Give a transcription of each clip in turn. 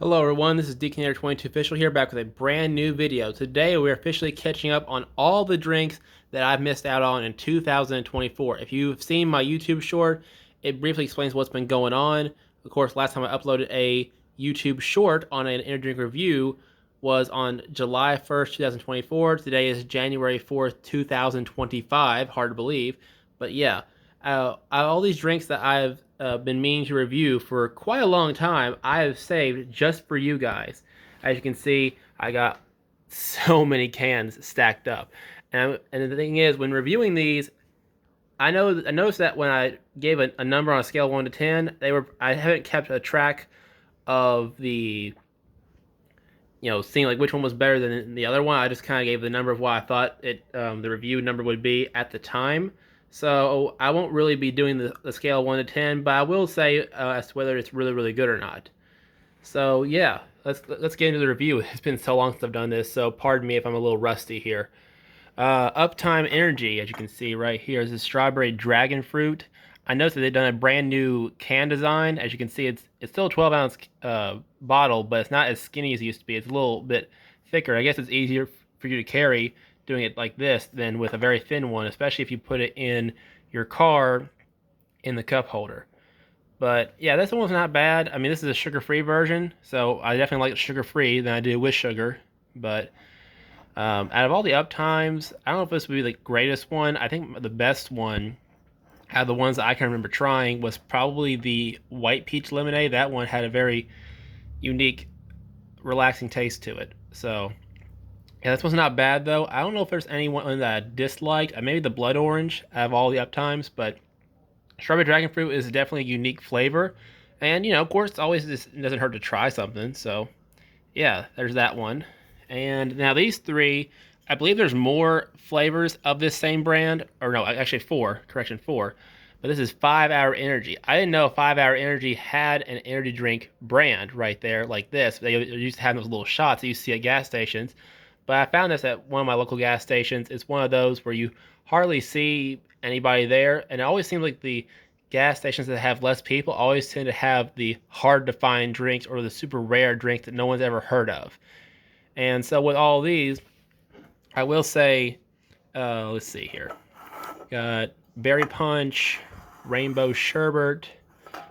Hello everyone, this is DKNator22 Official here, back with a brand new video. Today we're officially catching up on all the drinks that I've missed out on in 2024. If you've seen my YouTube short, it briefly explains what's been going on. Of course, last time I uploaded a YouTube short on an energy drink review was on July 1st, 2024. Today is January 4th, 2025. Hard to believe. But yeah, all these drinks that I've been meaning to review for quite a long time, I have saved just for you guys. As you can see, I got so many cans stacked up. And the thing is, when reviewing these, I noticed that when I gave a number on a scale of 1 to 10, I haven't kept a track of the seeing like which one was better than the other one. I just kind of gave the number of what I thought the review number would be at the time. So I won't really be doing the scale 1 to 10, but I will say as to whether it's really good or not. So yeah, let's get into the review. It's been so long since I've done this, so pardon me if I'm a little rusty here. Uptime Energy, as you can see right here, is a strawberry dragon fruit. I noticed that they've done a brand new can design. As you can see, it's still a 12-ounce bottle, but it's not as skinny as it used to be. It's a little bit thicker. I guess it's easier for you to carry doing it like this than with a very thin one, especially if you put it in your car in the cup holder. But yeah, this one's not bad. I mean, this is a sugar-free version, so I definitely like sugar-free than I do with sugar. But out of all the uptimes, I don't know if this would be the greatest one. I think the best one out of the ones that I can remember trying was probably the white peach lemonade. That one had a very unique, relaxing taste to it. So yeah, this one's not bad though. I don't know if there's anyone that I disliked. Maybe the blood orange out of all the uptimes, but strawberry dragon fruit is definitely a unique flavor. And of course, it always just doesn't hurt to try something. So yeah, there's that one. And now these three, I believe there's more flavors of this same brand, or no, actually four, correction, four. But this is 5 Hour Energy. I didn't know 5 Hour Energy had an energy drink brand right there like this. They used to have those little shots that you see at gas stations. But I found this at one of my local gas stations. It's one of those where you hardly see anybody there. And it always seems like the gas stations that have less people always tend to have the hard to find drinks or the super rare drink that no one's ever heard of. And so with all these, I will say, let's see here. Got berry punch, rainbow sherbet,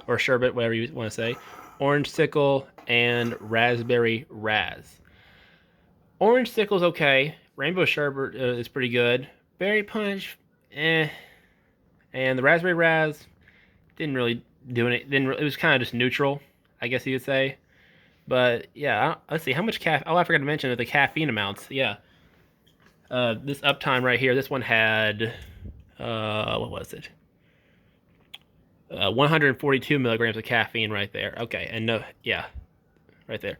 or sherbet, whatever you want to say, orange sickle, and raspberry raz. Orange sickle's okay. Rainbow sherbet is pretty good. Berry punch, eh. And the raspberry raz didn't really do it. It was kind of just neutral, I guess you could say. But yeah, let's see how much caffeine. Oh, I forgot to mention the caffeine amounts. Yeah, this uptime right here. This one had what was it? 142 milligrams of caffeine right there. Okay, and no, yeah, right there.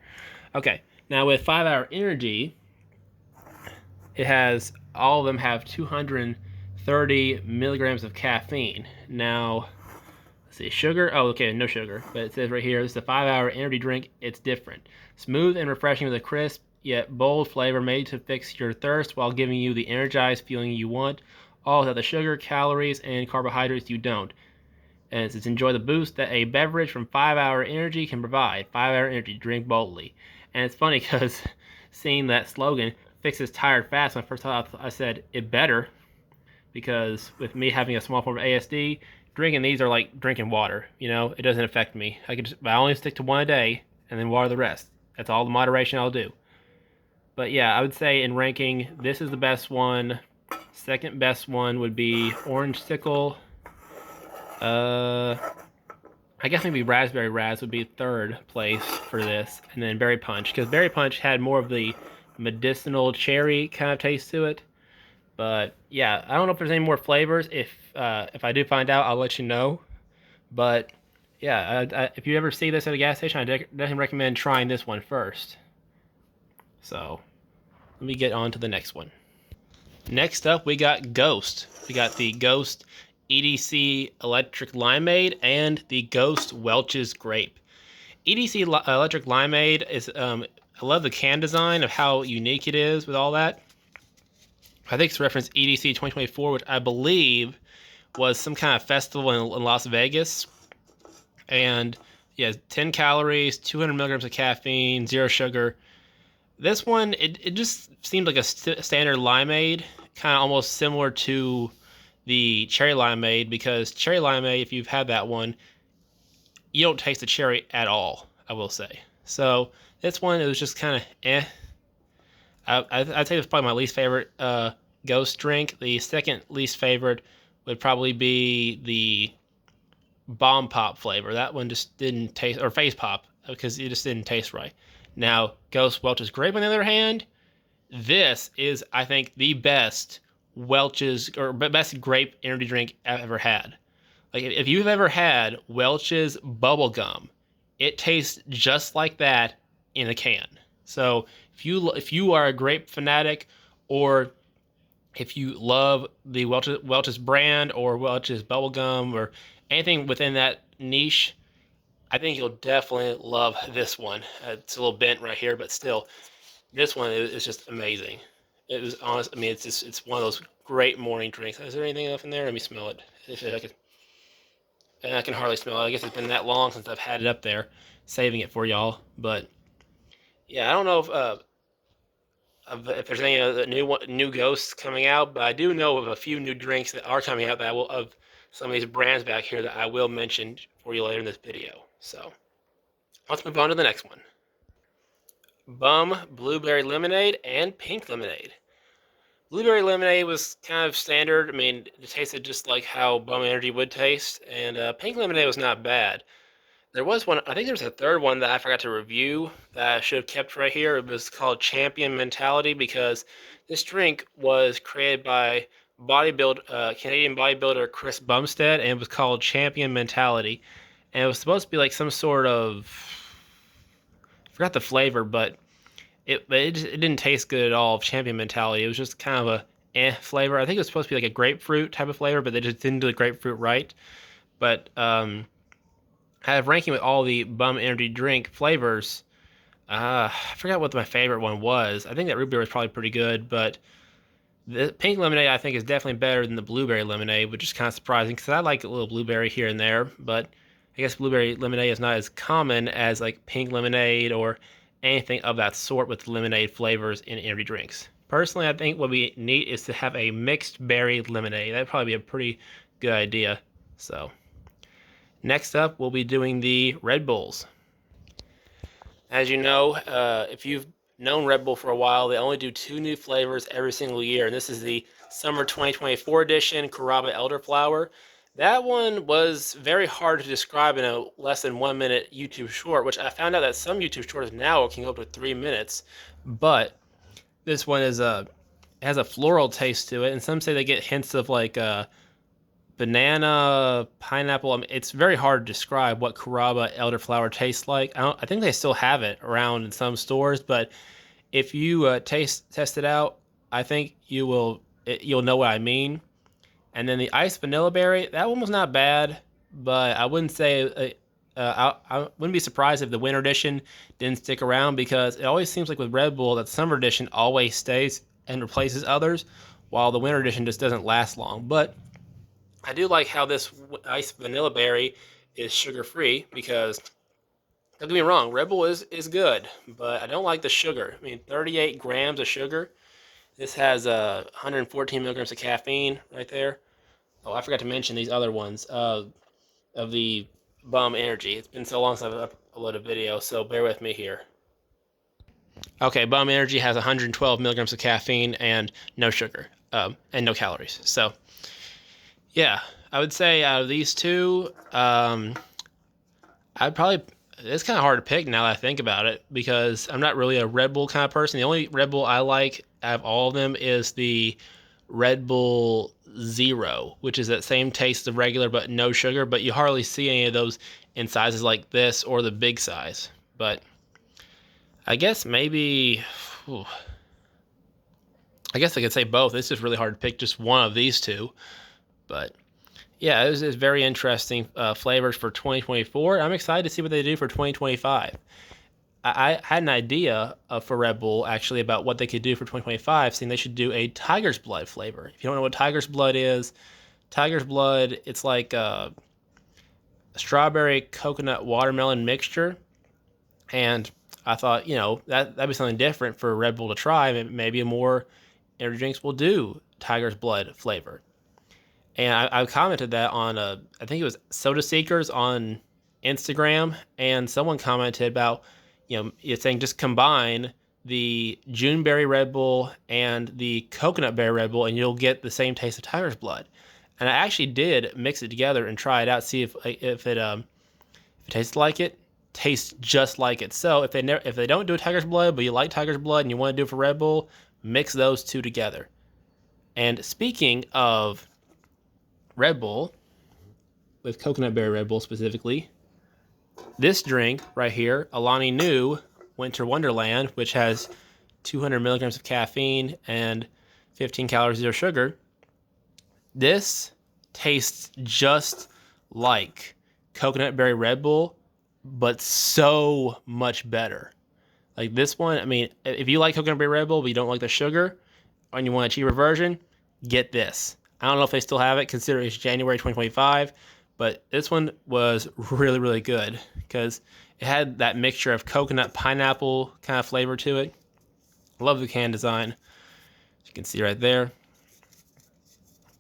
Okay, now with 5 Hour Energy, it has all of them have 230 milligrams of caffeine. Now, let's see, sugar. Oh, okay, no sugar, but it says right here, this is a 5 Hour Energy drink. It's different, smooth and refreshing with a crisp yet bold flavor made to fix your thirst while giving you the energized feeling you want, all without the sugar, calories, and carbohydrates you don't. And it says enjoy the boost that a beverage from 5 Hour Energy can provide. 5 Hour Energy, drink boldly. And it's funny because seeing that slogan, fixes tired fast, when I first thought, I said it better, because with me having a small form of ASD, drinking these are like drinking water. It doesn't affect me. I only stick to one a day and then water the rest. That's all the moderation I'll do. But yeah, I would say in ranking, this is the best one. Second best one would be Orange Sickle. I guess maybe Raspberry Raz would be third place for this, and then Berry Punch, because Berry Punch had more of the medicinal cherry kind of taste to it. But yeah, I don't know if there's any more flavors. If I do find out, I'll let you know. But yeah, if you ever see this at a gas station, I definitely recommend trying this one first. So let me get on to the next one. Next up, we got Ghost. We got the Ghost EDC Electric Limeade and the Ghost Welch's Grape. EDC Electric Limeade is, I love the can design of how unique it is with all that. I think it's referenced EDC 2024, which I believe was some kind of festival in Las Vegas. And Yeah, 10 calories, 200 milligrams of caffeine, zero sugar. This one, it just seemed like a standard limeade, kind of almost similar to the cherry limeade, because cherry limeade, if you've had that one, you don't taste the cherry at all, I will say. So this one, it was just kind of eh. I'd say it's probably my least favorite Ghost drink. The second least favorite would probably be the Bomb Pop flavor. That one just didn't taste, or Face Pop, because it just didn't taste right. Now, Ghost Welch's Grape, on the other hand, this is, I think, the best Welch's, or best grape energy drink I've ever had. Like, if you've ever had Welch's Bubble Gum, it tastes just like that in a can. So if you are a grape fanatic, or if you love the Welch's brand or Welch's Bubble Gum or anything within that niche, I think you'll definitely love this one. It's a little bent right here, but still, this one is just amazing. It was honest. I mean, it's one of those great morning drinks. Is there anything else in there? Let me smell it. If I could, I can hardly smell it. I guess it's been that long since I've had it up there, saving it for y'all. But yeah, I don't know if there's any new ghosts coming out, but I do know of a few new drinks that are coming out that I will, of some of these brands back here, that I will mention for you later in this video. So let's move on to the next one. Bum Blueberry Lemonade and Pink Lemonade. Blueberry Lemonade was kind of standard. I mean, it tasted just like how Bum Energy would taste, and Pink Lemonade was not bad. There was one, I think there's a third one that I forgot to review that I should have kept right here. It was called Champion Mentality, because this drink was created by Canadian bodybuilder Chris Bumstead, and it was called Champion Mentality. And it was supposed to be like some sort of, I forgot the flavor, but it didn't taste good at all. Champion Mentality. It was just kind of a flavor. I think it was supposed to be like a grapefruit type of flavor, but they just didn't do the grapefruit right. But I have ranking with all the Bum Energy drink flavors. I forgot what my favorite one was. I think that root beer was probably pretty good, but the pink lemonade I think is definitely better than the blueberry lemonade, which is kind of surprising because I like a little blueberry here and there, but I guess blueberry lemonade is not as common as like pink lemonade or anything of that sort with lemonade flavors in energy drinks. Personally, I think what we need is to have a mixed berry lemonade. That'd probably be a pretty good idea. So next up, we'll be doing the Red Bulls. As you know, if you've known Red Bull for a while, they only do 2 new flavors every single year, and this is the Summer 2024 edition, Carrabba Elderflower. That one was very hard to describe in a less than 1 minute YouTube short, which I found out that some YouTube shorts now can go up to 3 minutes, but this one is has a floral taste to it, and some say they get hints of like banana, pineapple. I mean, it's very hard to describe what Carrabba Elderflower tastes like. I think they still have it around in some stores, but if you test it out, I think you'll know what I mean. And then the iced vanilla berry, that one was not bad, but I wouldn't say I wouldn't be surprised if the winter edition didn't stick around, because it always seems like with Red Bull that the summer edition always stays and replaces others, while the winter edition just doesn't last long. But I do like how this iced vanilla berry is sugar-free, because don't get me wrong, Red Bull is good, but I don't like the sugar. I mean, 38 grams of sugar. This has 114 milligrams of caffeine right there. Oh, I forgot to mention these other ones of the Bum Energy. It's been so long since I've uploaded a video, so bear with me here. Okay, Bum Energy has 112 milligrams of caffeine and no sugar, and no calories. So, yeah, I would say out of these two, I'd probably, it's kind of hard to pick now that I think about it, because I'm not really a Red Bull kind of person. The only Red Bull I like out of all of them is the Red Bull Zero, which is that same taste of regular but no sugar, but you hardly see any of those in sizes like this or the big size. But I guess maybe, I guess I could say both. It's just really hard to pick just one of these two. But yeah, it was very interesting flavors for 2024. I'm excited to see what they do for 2025. I had an idea for Red Bull actually about what they could do for 2025, saying they should do a Tiger's Blood flavor. If you don't know what Tiger's Blood is, Tiger's Blood, it's like strawberry coconut watermelon mixture, and I thought, that'd be something different for Red Bull to try. Maybe more energy drinks will do Tiger's Blood flavor. And I commented that on I think it was Soda Seekers on Instagram, and someone commented about, it's saying just combine the Juneberry Red Bull and the Coconut Berry Red Bull, and you'll get the same taste of Tiger's Blood. And I actually did mix it together and try it out, see if it tastes like it. Tastes just like it. So if they don't do a Tiger's Blood, but you like Tiger's Blood and you want to do it for Red Bull, mix those two together. And speaking of Red Bull, with Coconut Berry Red Bull specifically, this drink right here, Alani Nu Winter Wonderland, which has 200 milligrams of caffeine and 15 calories, zero sugar, this tastes just like Coconut Berry Red Bull, but so much better. Like this one, I mean, if you like Coconut Berry Red Bull, but you don't like the sugar, and you want a cheaper version, get this. I don't know if they still have it, considering it's January 2025, but this one was really, really good because it had that mixture of coconut pineapple kind of flavor to it. I love the can design, as you can see right there.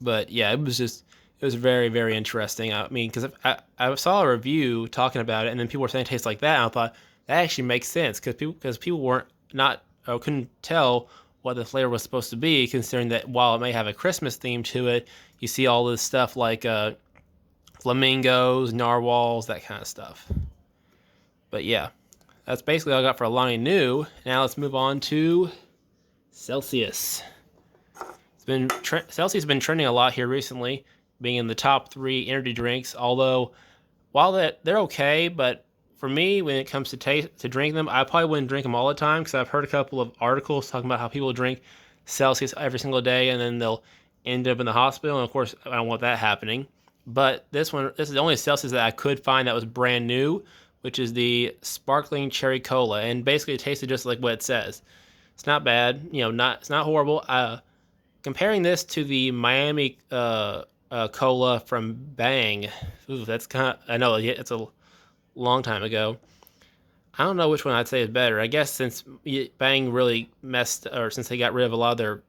But yeah, it was very, very interesting. I mean, because I saw a review talking about it, and then people were saying it tastes like that, and I thought that actually makes sense because people weren't not or couldn't tell what the flavor was supposed to be, considering that while it may have a Christmas theme to it, you see all this stuff like flamingos, narwhals, that kind of stuff. But yeah, that's basically all I got for Alani Nu. Now let's move on to Celsius. Celsius has been trending a lot here recently, being in the top 3 energy drinks. Although, while they're okay, but for me, when it comes to drink them, I probably wouldn't drink them all the time because I've heard a couple of articles talking about how people drink Celsius every single day and then they'll end up in the hospital. And of course, I don't want that happening. But this is the only Celsius that I could find that was brand new, which is the sparkling cherry cola, and basically it tasted just like what it says. It's not bad, it's not horrible. Comparing this to the Miami cola from Bang, that's kind of, I know it's a long time ago. I don't know which one I'd say is better. I guess since Bang really since they got rid of a lot of their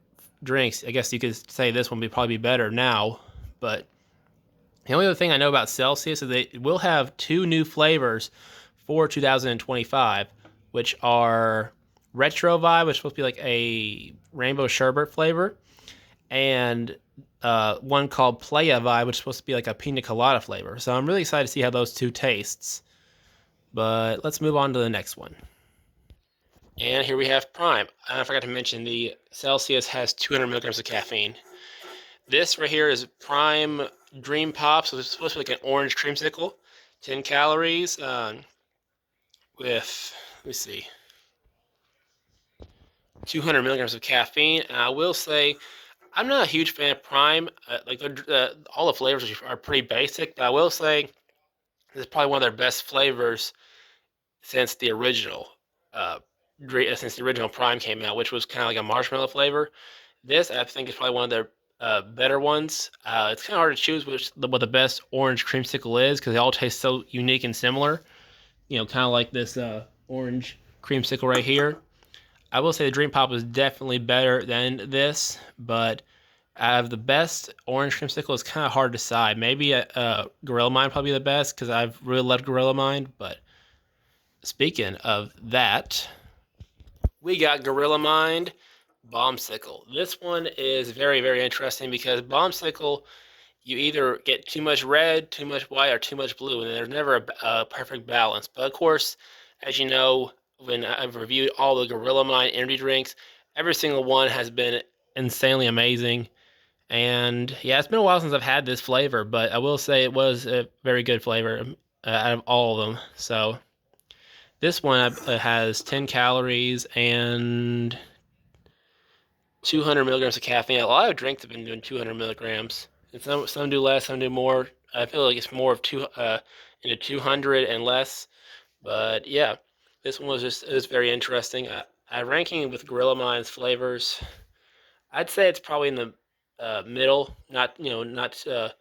drinks, I guess you could say this one would probably be better now. But the only other thing I know about Celsius is they will have 2 new flavors for 2025, which are Retro Vibe, which is supposed to be like a rainbow sherbet flavor, and one called Playa Vibe, which is supposed to be like a pina colada flavor. So I'm really excited to see how those 2 tastes. But let's move on to the next one. And here we have Prime. I forgot to mention the Celsius has 200 milligrams of caffeine. This right here is Prime Dream Pop, so it's supposed to be like an orange creamsicle, 10 calories, with, let me see, 200 milligrams of caffeine. And I will say, I'm not a huge fan of Prime. All the flavors are pretty basic, but I will say this is probably one of their best flavors since the original Prime came out, which was kind of like a marshmallow flavor. This, I think, is probably one of their better ones. It's kind of hard to choose what the best orange creamsicle is because they all taste so unique and similar. Kind of like this orange creamsicle right here. I will say the Dream Pop is definitely better than this, but out of the best orange creamsicle, it's kind of hard to decide. Maybe Gorilla Mind probably the best because I've really loved Gorilla Mind. But speaking of that, we got Gorilla Mind Bombsicle. This one is very, very interesting because Bombsicle, you either get too much red, too much white, or too much blue, and there's never a perfect balance. But of course, as you know, when I've reviewed all the Gorilla Mind energy drinks, every single one has been insanely amazing. And yeah, it's been a while since I've had this flavor, but I will say it was a very good flavor out of all of them. So this one has 10 calories and 200 milligrams of caffeine. A lot of drinks have been doing 200 milligrams. And some do less, some do more. I feel like it's more of into 200 and less. But yeah, this one it was very interesting. I ranking with Gorilla Mind's flavors, I'd say it's probably in the middle, not the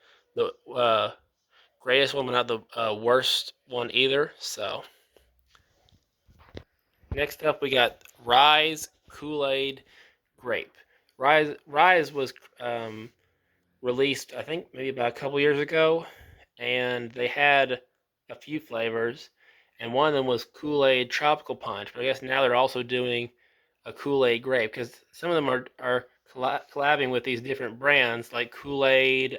greatest one, but not the worst one either. So next up, we got Rise Kool-Aid Grape. Rise was released, I think, maybe about a couple years ago, and they had a few flavors, and one of them was Kool-Aid Tropical Punch. But I guess now they're also doing a Kool-Aid Grape because some of them are collabing with these different brands like Kool-Aid.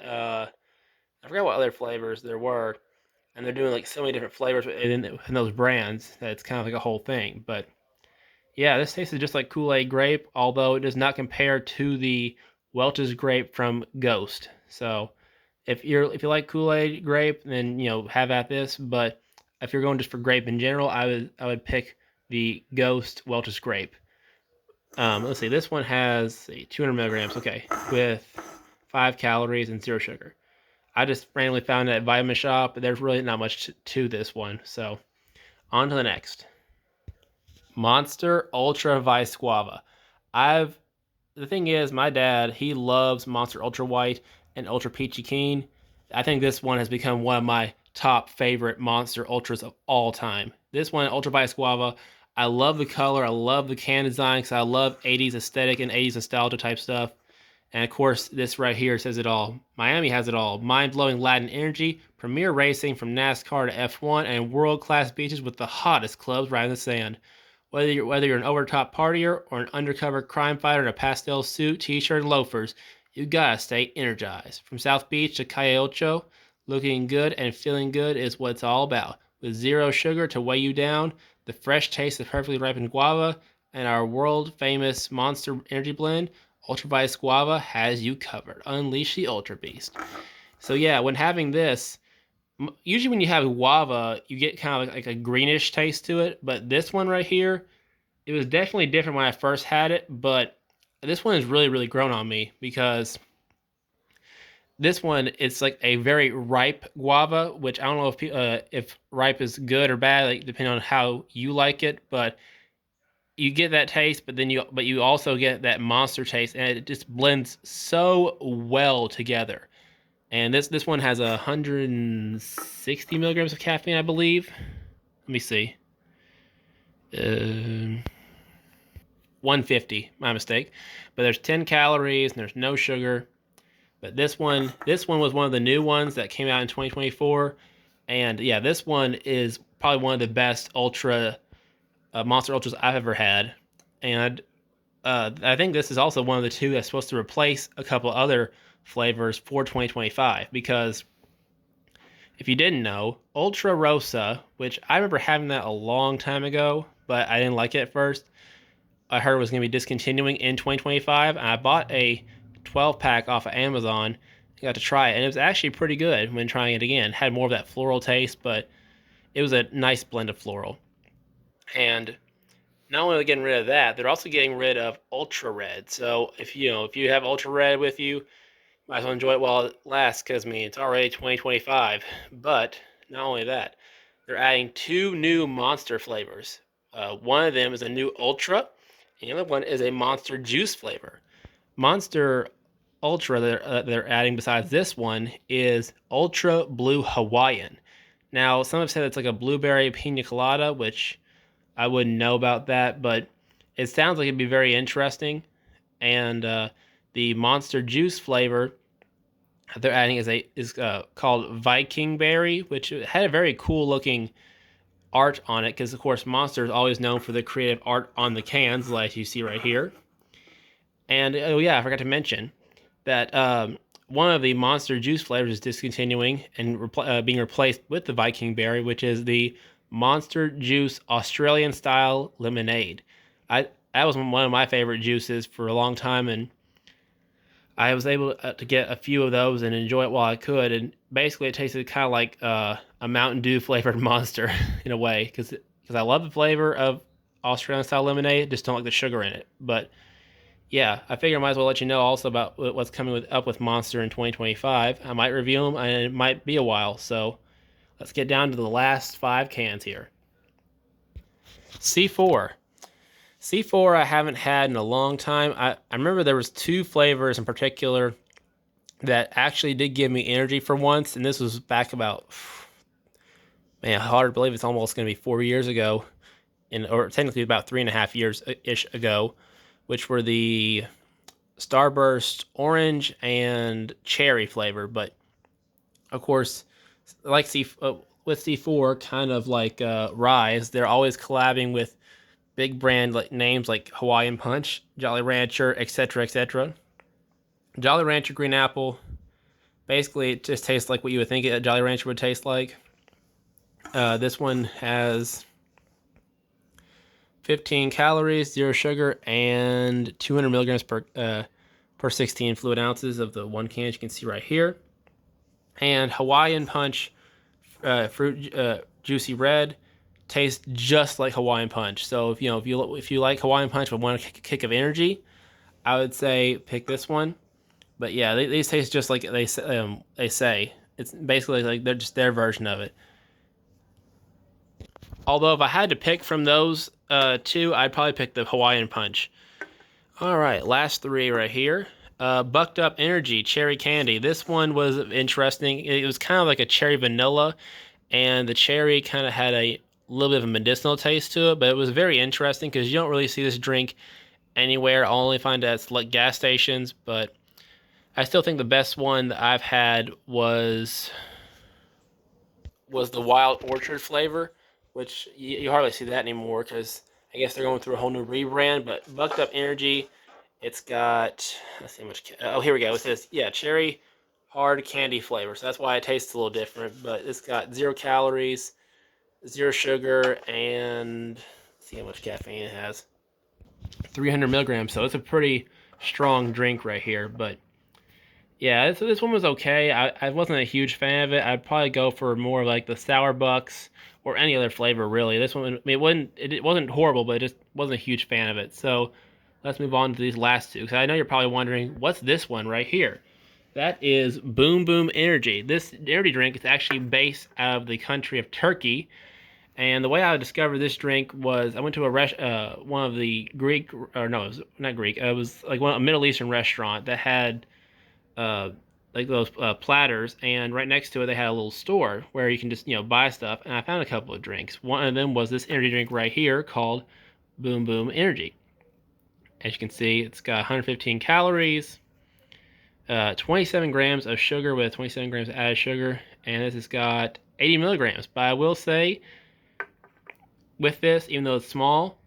I forgot what other flavors there were, and they're doing like so many different flavors in those brands that it's kind of like a whole thing. But yeah, this tastes just like Kool-Aid Grape, although it does not compare to the Welch's Grape from Ghost. So if you like Kool-Aid Grape, then have at this. But if you're going just for grape in general, I would pick the Ghost Welch's Grape. Let's see, this one has 200 milligrams. Okay, with 5 calories and 0 sugar. I just randomly found it at Vitamin Shop, but there's really not much to this one. So on to the next. Monster Ultra Vice Guava. The thing is, my dad, he loves Monster Ultra White and Ultra Peachy Keen. I think this one has become one of my top favorite Monster Ultras of all time. This one, Ultra Vice Guava, I love the color, I love the can design because I love 80s aesthetic and 80s nostalgia type stuff. And of course, this right here says it all. Miami has it all. Mind-blowing Latin energy, premier racing from NASCAR to F1, and world-class beaches with the hottest clubs right in the sand. Whether you're an over-top partier or an undercover crime fighter in a pastel suit, t-shirt, and loafers, you gotta stay energized. From South Beach to Calle Ocho, looking good and feeling good is what it's all about. With 0 sugar to weigh you down, the fresh taste of perfectly ripened guava, and our world-famous Monster Energy Blend, Ultra Vice Guava has you covered. Unleash the Ultra Beast. So yeah, when having this, usually when you have guava, you get kind of like a greenish taste to it. But this one right here, it was definitely different when I first had it. But this one has really, really grown on me because this one, it's like a very ripe guava, which I don't know if ripe is good or bad, like depending on how you like it. But you get that taste, but you also get that monster taste, and it just blends so well together. And this one has 160 milligrams of caffeine, I believe. Let me see. 150, my mistake. But there's 10 calories and there's no sugar. But this one was one of the new ones that came out in 2024, and yeah, this one is probably one of the best Monster Ultras I've ever had, and I think this is also one of the two that's supposed to replace a couple other flavors for 2025 because if you didn't know, Ultra Rosa, which I remember having that a long time ago, but I didn't like it at first. I heard it was going to be discontinuing in 2025, and I bought a 12 pack off of Amazon. I got to try it, and it was actually pretty good when trying it again. It had more of that floral taste, but it was a nice blend of floral. And not only are they getting rid of that, they're also getting rid of Ultra Red. So if you have Ultra Red with you, might as well enjoy it while it lasts, because I mean it's already 2025. But not only that, they're adding 2 new monster flavors. One of them is a new Ultra, and the other one is a Monster Juice flavor. Monster Ultra they're adding besides this one is Ultra Blue Hawaiian. Now some have said it's like a blueberry pina colada, which I wouldn't know about that, but it sounds like it'd be very interesting. And the Monster Juice flavor they're adding is called Viking Berry, which had a very cool looking art on it because of course Monster is always known for the creative art on the cans, like you see right here. And oh yeah, I forgot to mention that one of the Monster Juice flavors is discontinuing and being replaced with the Viking Berry, which is the Monster Juice Australian Style Lemonade. I That was one of my favorite juices for a long time, and I was able to get a few of those and enjoy it while I could. And basically, it tasted kind of like a Mountain Dew flavored Monster in a way, because I love the flavor of Australian style lemonade, just don't like the sugar in it. But yeah, I figure I might as well let you know also about what's coming up with Monster in 2025. I might review them, and it might be a while. So let's get down to the last 5 cans here. C4. C4 I haven't had in a long time. I remember there was 2 flavors in particular that actually did give me energy for once, and this was back about, man, hard to believe it's almost going to be 4 years ago, or technically about 3.5 years ish ago, which were the Starburst orange and cherry flavor. But of course, like with C4, kind of like Rise, they're always collabing with big brand like names like Hawaiian Punch, Jolly Rancher, etc., etc. Jolly Rancher Green Apple, basically it just tastes like what you would think a Jolly Rancher would taste like. This one has 15 calories, 0 sugar, and 200 milligrams per 16 fluid ounces of the one can, as you can see right here. And Hawaiian Punch fruit juicy red tastes just like Hawaiian Punch. So if you like Hawaiian Punch but want a kick of energy, I would say pick this one. But yeah, these taste just like they say. It's basically like they're just their version of it. Although if I had to pick from those two, I'd probably pick the Hawaiian Punch. All right, last three right here. Bucked Up Energy Cherry Candy. This one was interesting. It was kind of like a cherry vanilla, and the cherry kind of had a little bit of a medicinal taste to it, but it was very interesting because you don't really see this drink anywhere. I'll only find it at like gas stations, but I still think the best one that I've had was the Wild Orchard flavor, which you hardly see that anymore because I guess they're going through a whole new rebrand. But Bucked Up Energy, it's got, let's see how much. Oh, here we go. It says, yeah, cherry hard candy flavor. So that's why it tastes a little different. But it's got 0 calories, 0 sugar, and let's see how much caffeine it has. 300 milligrams. So it's a pretty strong drink right here. But yeah, so this one was okay. I wasn't a huge fan of it. I'd probably go for more like the Sour Bucks or any other flavor really. This one, I mean, it wasn't horrible, but I just wasn't a huge fan of it. So let's move on to these last two. Because I know you're probably wondering, what's this one right here? That is Boom Boom Energy. This energy drink is actually based out of the country of Turkey. And the way I discovered this drink was I went to one of the Greek, or no, it was not Greek. It was like a Middle Eastern restaurant that had uh, like those platters, and right next to it they had a little store where you can just buy stuff. And I found a couple of drinks. One of them was this energy drink right here called Boom Boom Energy. As you can see, it's got 115 calories, 27 grams of sugar with 27 grams of added sugar, and this has got 80 milligrams. But I will say, with this, even though it's small,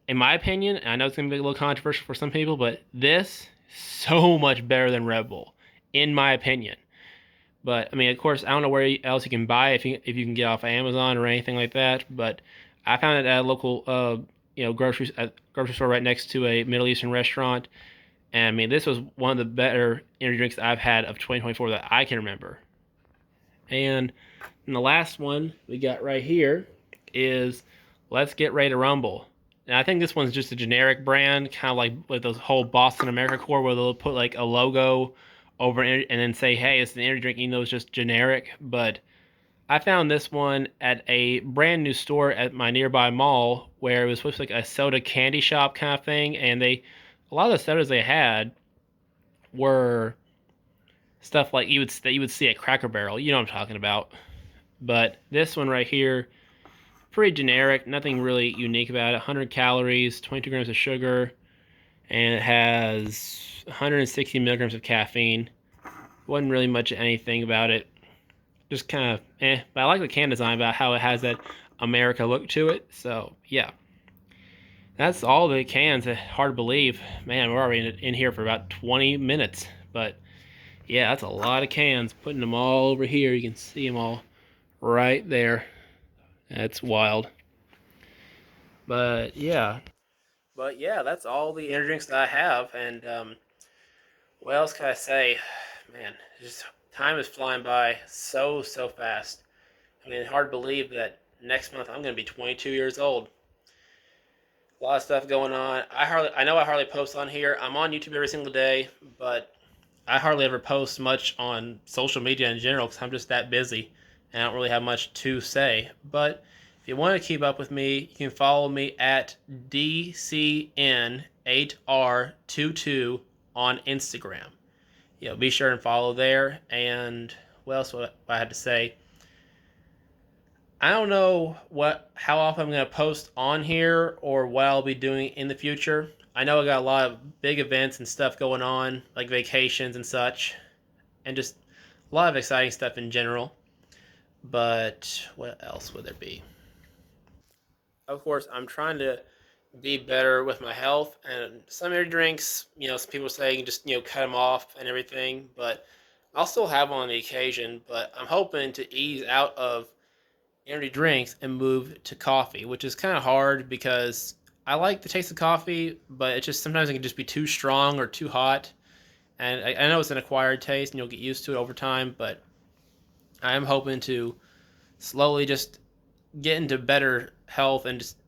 in my opinion, I know it's going to be a little controversial for some people, but this so much better than Red Bull, in my opinion. But I mean, of course, I don't know where else you can buy it, if you can get off of Amazon or anything like that. But I found it at a local, grocery store right next to a Middle Eastern restaurant. And I mean, this was one of the better energy drinks I've had of 2024 that I can remember. And the last one we got right here is Let's Get Ready to Rumble. And I think this one's just a generic brand, kind of like with those whole Boston America core, where they'll put like a logo over and then say, hey, it's an energy drink, even though it's just generic. But I found this one at a brand new store at my nearby mall where it was supposed to be like a soda candy shop kind of thing. And a lot of the sodas they had were stuff like that you would see at Cracker Barrel. You know what I'm talking about. But this one right here, pretty generic, nothing really unique about it. 100 calories, 22 grams of sugar, and it has 160 milligrams of caffeine. Wasn't really much of anything about it. Just kind of But I like the can design about how it has that America look to it. So yeah, that's all the cans. Hard to believe, man. We're already in here for about 20 minutes. But yeah, that's a lot of cans. Putting them all over here. You can see them all right there. That's wild. But yeah. That's all the energy drinks that I have. And what else can I say? Man, just time is flying by so fast. I mean, it's hard to believe that next month I'm going to be 22 years old. A lot of stuff going on. I know I hardly post on here. I'm on YouTube every single day, but I hardly ever post much on social media in general because I'm just that busy and I don't really have much to say. But if you want to keep up with me, you can follow me at DCN8R22 on Instagram. be sure and follow there. And what else would I had to say? I don't know how often I'm gonna post on here or what I'll be doing in the future. I know I got a lot of big events and stuff going on, like vacations and such, and just a lot of exciting stuff in general. But what else would there be? Of course, I'm trying to be better with my health, and some energy drinks, some people say you can just cut them off and everything, but I'll still have them on the occasion. But I'm hoping to ease out of energy drinks and move to coffee, which is kind of hard because I like the taste of coffee, but it just sometimes it can just be too strong or too hot. And I know it's an acquired taste, and you'll get used to it over time. But I am hoping to slowly just get into better health and just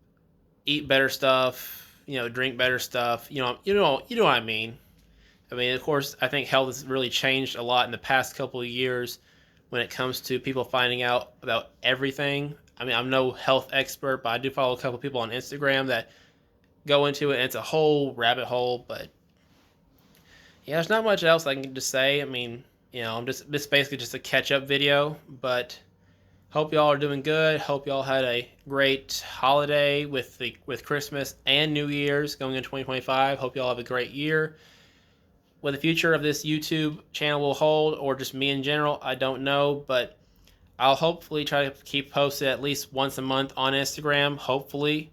eat better stuff, drink better stuff. You know what I mean. I mean, of course, I think health has really changed a lot in the past couple of years when it comes to people finding out about everything. I mean, I'm no health expert, but I do follow a couple of people on Instagram that go into it, and it's a whole rabbit hole. But yeah, there's not much else I can just say. I mean, I'm just this basically just a catch up video, but hope y'all are doing good. Hope y'all had a great holiday with Christmas and New Year's going into 2025. Hope y'all have a great year. What the future of this YouTube channel will hold, or just me in general, I don't know, but I'll hopefully try to keep posted at least once a month on Instagram, hopefully.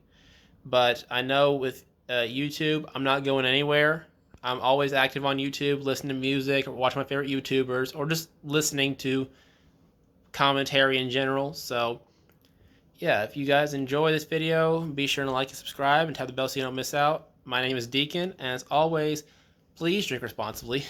But I know with YouTube, I'm not going anywhere. I'm always active on YouTube, listening to music, or watching my favorite YouTubers, or just listening to commentary in general. So yeah, if you guys enjoy this video, be sure to like and subscribe and tap the bell so you don't miss out. My name is Deacon, and as always, please drink responsibly.